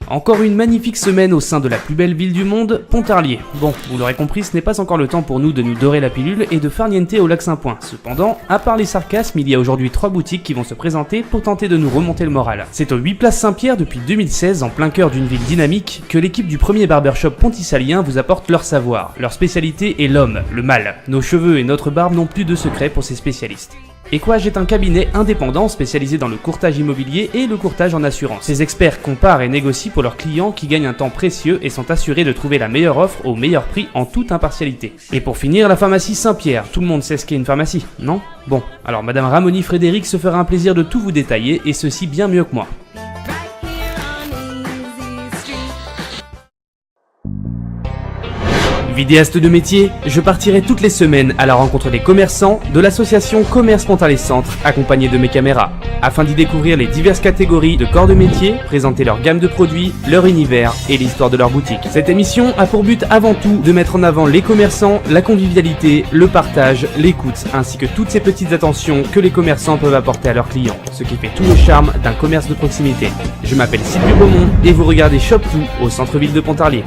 Encore une magnifique semaine au sein de la plus belle ville du monde, Pontarlier. Bon, vous l'aurez compris, ce n'est pas encore le temps pour nous de nous dorer la pilule et de farniente au lac Saint-Point. Cependant, à part les sarcasmes, il y a aujourd'hui 3 boutiques qui vont se présenter pour tenter de nous remonter le moral. C'est au 8 Place Saint-Pierre depuis 2016, en plein cœur d'une ville dynamique, que l'équipe du premier barbershop pontisalien vous apporte leur savoir. Leur spécialité est l'homme, le mâle. Nos cheveux et notre barbe n'ont plus de secret pour ces spécialistes. Equage est un cabinet indépendant spécialisé dans le courtage immobilier et le courtage en assurance. Ces experts comparent et négocient pour leurs clients qui gagnent un temps précieux et sont assurés de trouver la meilleure offre au meilleur prix en toute impartialité. Et pour finir, la pharmacie Saint-Pierre. Tout le monde sait ce qu'est une pharmacie, non? Bon, alors Madame Ramoni Frédéric se fera un plaisir de tout vous détailler et ceci bien mieux que moi. Vidéaste de métier, je partirai toutes les semaines à la rencontre des commerçants de l'association Commerce Pontarlier Centre, accompagné de mes caméras, afin d'y découvrir les diverses catégories de corps de métier, présenter leur gamme de produits, leur univers et l'histoire de leur boutique. Cette émission a pour but avant tout de mettre en avant les commerçants, la convivialité, le partage, l'écoute, ainsi que toutes ces petites attentions que les commerçants peuvent apporter à leurs clients, ce qui fait tout le charme d'un commerce de proximité. Je m'appelle Sylvie Beaumont et vous regardez Shop Tout au centre-ville de Pontarlier.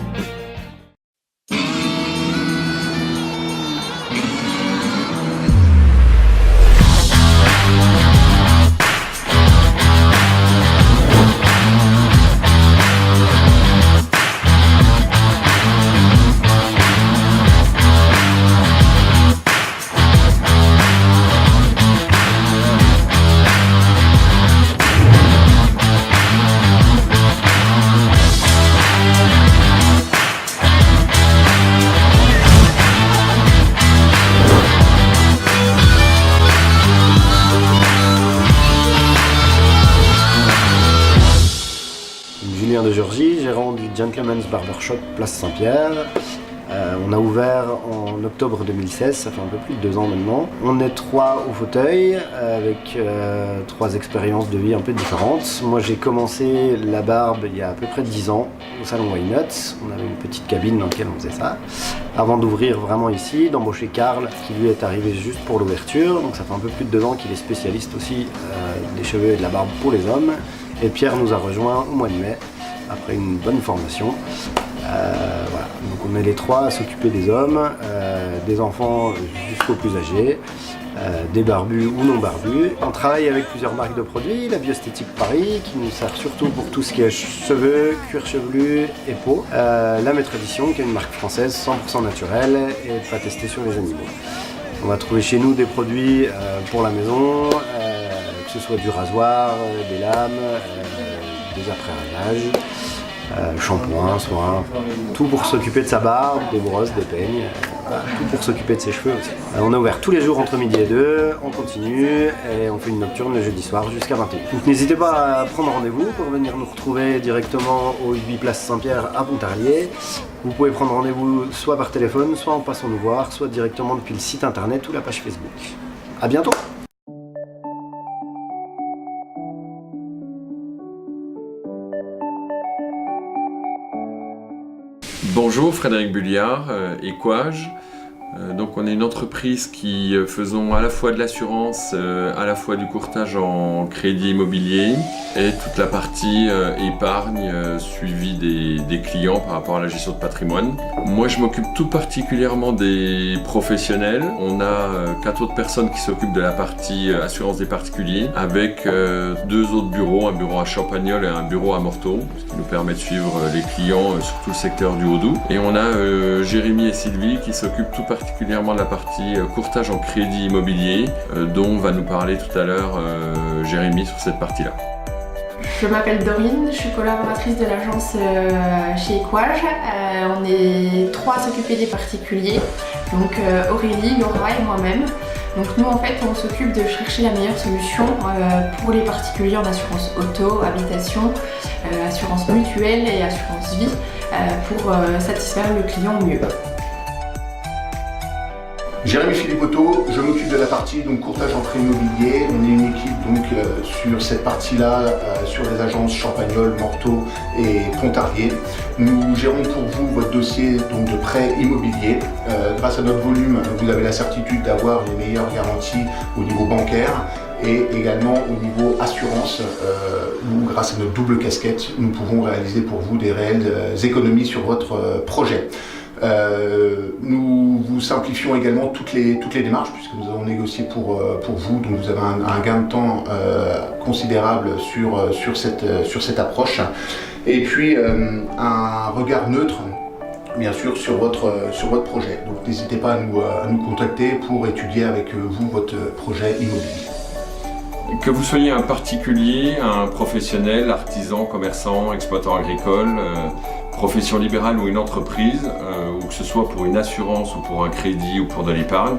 Julien de Georgie, gérant du Gentleman's Barbershop Place Saint-Pierre. On a ouvert en octobre 2016, ça fait un peu plus de 2 ans maintenant. On est 3 au fauteuil avec 3 expériences de vie un peu différentes. Moi j'ai commencé la barbe il y a à peu près 10 ans au salon Why Not. On avait une petite cabine dans laquelle on faisait ça. Avant d'ouvrir vraiment ici, d'embaucher Karl qui lui est arrivé juste pour l'ouverture. Donc ça fait un peu plus de 2 ans qu'il est spécialiste aussi des cheveux et de la barbe pour les hommes. Et Pierre nous a rejoint au mois de mai après une bonne formation. Voilà. Donc on est les 3 à s'occuper des hommes, des enfants jusqu'aux plus âgés, des barbus ou non barbus. On travaille avec plusieurs marques de produits, la Biesthétique Paris qui nous sert surtout pour tout ce qui est cheveux, cuir chevelu et peau. La Maître Édition qui est une marque française 100% naturelle et pas testée sur les animaux. On va trouver chez nous des produits pour la maison, que ce soit du rasoir, des lames, des après-ravages. Shampoing, soin, tout pour s'occuper de sa barbe, des brosses, des peignes, tout pour s'occuper de ses cheveux aussi. On est ouvert tous les jours entre midi et 2, on continue et on fait une nocturne le jeudi soir jusqu'à 21h. Donc n'hésitez pas à prendre rendez-vous pour venir nous retrouver directement au 8 Place Saint-Pierre à Pontarlier. Vous pouvez prendre rendez-vous soit par téléphone, soit en passant nous voir, soit directement depuis le site internet ou la page Facebook. A bientôt! Bonjour, Frédéric Bulliard, Equage. Donc on est une entreprise qui faisons à la fois de l'assurance, à la fois du courtage en crédit immobilier et toute la partie épargne suivie des clients par rapport à la gestion de patrimoine. Moi je m'occupe tout particulièrement des professionnels. On a 4 autres personnes qui s'occupent de la partie assurance des particuliers avec 2 autres bureaux, un bureau à Champagnole et un bureau à Morteau, ce qui nous permet de suivre les clients sur tout le secteur du Haut-Doubs. Et on a Jérémy et Sylvie qui s'occupent tout particulièrement de la partie courtage en crédit immobilier dont va nous parler tout à l'heure Jérémy sur cette partie-là. Je m'appelle Dorine, je suis collaboratrice de l'agence chez Equage. On est 3 à s'occuper des particuliers, donc Aurélie, Laura et moi-même. Donc nous en fait on s'occupe de chercher la meilleure solution pour les particuliers en assurance auto, habitation, assurance mutuelle et assurance vie pour satisfaire le client au mieux. Jérémy Philippotto, je m'occupe de la partie donc courtage en prêt immobilier. On est une équipe donc sur cette partie-là, sur les agences Champagnole, Morteau et Pontarlier. Nous gérons pour vous votre dossier donc de prêt immobilier. Grâce à notre volume, vous avez la certitude d'avoir les meilleures garanties au niveau bancaire et également au niveau assurance, où grâce à notre double casquette, nous pouvons réaliser pour vous des réelles économies sur votre projet. Nous vous simplifions également toutes les démarches puisque nous avons négocié pour vous, donc vous avez un gain de temps considérable sur cette approche. Et puis un regard neutre, bien sûr, sur votre projet. Donc n'hésitez pas à nous contacter pour étudier avec vous votre projet immobilier. Que vous soyez un particulier, un professionnel, artisan, commerçant, exploitant agricole, profession libérale ou une entreprise, ou que ce soit pour une assurance ou pour un crédit ou pour de l'épargne,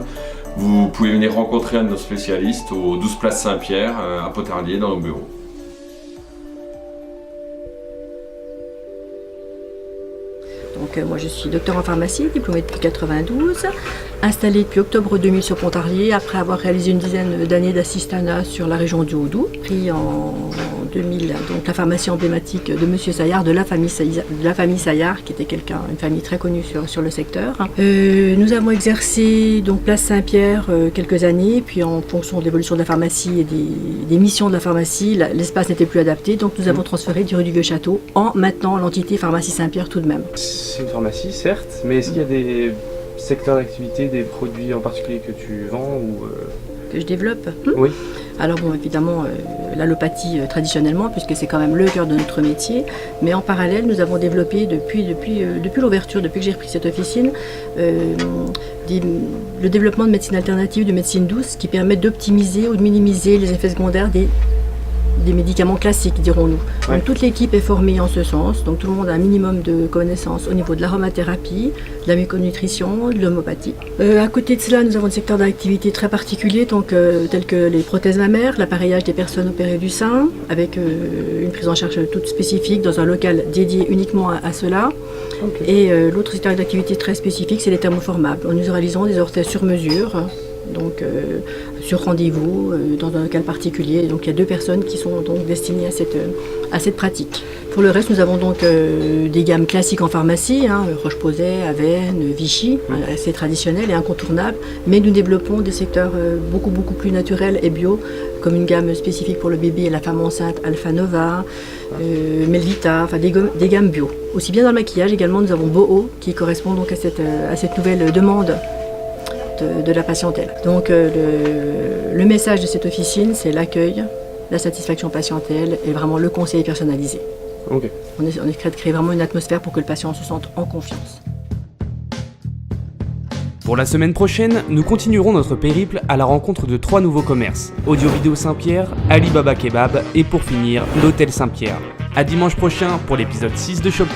vous pouvez venir rencontrer un de nos spécialistes au 12 place Saint-Pierre à Pontarlier dans nos bureaux. Donc moi je suis docteur en pharmacie, diplômée depuis 92, installée depuis octobre 2000 sur Pontarlier, après avoir réalisé une dizaine d'années d'assistanat sur la région du Haut-Doubs, pris en 2000 donc la pharmacie emblématique de Monsieur Saillard, de la famille Saillard, qui était une famille très connue sur le secteur. Nous avons exercé donc place Saint-Pierre quelques années, puis en fonction de l'évolution de la pharmacie et des missions de la pharmacie, l'espace n'était plus adapté, donc nous avons transféré du rue du Vieux-Château en maintenant l'entité pharmacie Saint-Pierre tout de même. C'est une pharmacie, certes, mais est-ce qu'il y a des secteurs d'activité, des produits en particulier que tu vends ou que je développe? Oui. Alors bon, évidemment, l'allopathie traditionnellement, puisque c'est quand même le cœur de notre métier, mais en parallèle, nous avons développé depuis l'ouverture, depuis que j'ai repris cette officine, le développement de médecine alternative, de médecine douce, qui permet d'optimiser ou de minimiser les effets secondaires des médicaments classiques, dirons-nous. Ouais. Donc toute l'équipe est formée en ce sens, donc tout le monde a un minimum de connaissances au niveau de l'aromathérapie, de la micronutrition, de l'homéopathie. À côté de cela, nous avons des secteurs d'activité très particuliers, donc, tels que les prothèses mammaires, l'appareillage des personnes opérées du sein, avec une prise en charge toute spécifique dans un local dédié uniquement à cela. Okay. Et l'autre secteur d'activité très spécifique, c'est les thermoformables. Nous réalisons des orthèses sur mesure, donc sur rendez-vous, dans un local particulier. Donc il y a 2 personnes qui sont donc destinées à cette pratique. Pour le reste, nous avons donc des gammes classiques en pharmacie, Roche-Posay, Avène, Vichy, assez traditionnelles et incontournables, mais nous développons des secteurs beaucoup plus naturels et bio, comme une gamme spécifique pour le bébé et la femme enceinte, Alpha Nova, Melvita, enfin des gammes bio. Aussi bien dans le maquillage, également nous avons Boho, qui correspond donc à cette nouvelle demande de la patientèle. Donc le message de cette officine, c'est l'accueil, la satisfaction patientèle et vraiment le conseil personnalisé. Okay. On essaie de créer vraiment une atmosphère pour que le patient se sente en confiance. Pour la semaine prochaine, nous continuerons notre périple à la rencontre de 3 nouveaux commerces, Audio Vidéo Saint-Pierre, Alibaba Kebab et pour finir, l'Hôtel Saint-Pierre. À dimanche prochain pour l'épisode 6 de Shop2.